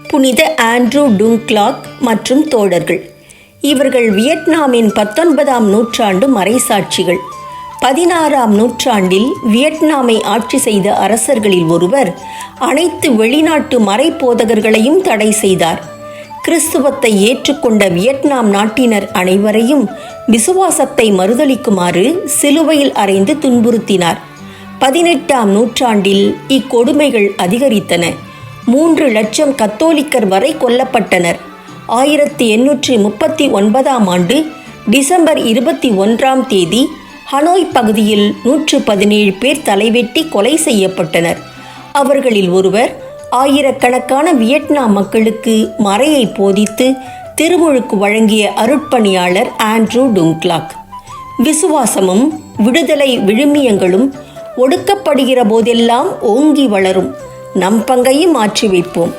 புனித ஆண்ட்ரூ டுங்க்லாக் மற்றும் தோழர்கள். இவர்கள் வியட்நாமின் 19ஆம் நூற்றாண்டு மறைசாட்சிகள். 16ஆம் நூற்றாண்டில் வியட்நாமை ஆட்சி செய்த அரசர்களில் ஒருவர் அனைத்து வெளிநாட்டு மறைபோதகர்களையும் தடை செய்தார். கிறிஸ்துவத்தை ஏற்றுக்கொண்ட வியட்நாம் நாட்டினர் அனைவரையும் விசுவாசத்தை மறுதலிக்குமாறு சிலுவையில் அறைந்து துன்புறுத்தினார். 18ஆம் நூற்றாண்டில் இக்கொடுமைகள் அதிகரித்தன. 3 லட்சம் கத்தோலிக்கர் வரை கொல்லப்பட்டனர். 1839ஆம் ஆண்டு டிசம்பர் 21ஆம் தேதி ஹனோய் பகுதியில் 117 பேர் தலைவெட்டி கொலை செய்யப்பட்டனர். அவர்களில் ஒருவர் ஆயிரக்கணக்கான வியட்நாம் மக்களுக்கு மறையை போதித்து திருமுழுக்கு வழங்கிய அருட்பணியாளர் ஆண்ட்ரூ டுங்க்லாக். விசுவாசமும் விடுதலை விழுமியங்களும் ஒடுக்கப்படுகிற போதெல்லாம் ஓங்கி வளரும். நம் பங்கையும் ஆற்றி வைப்போம்.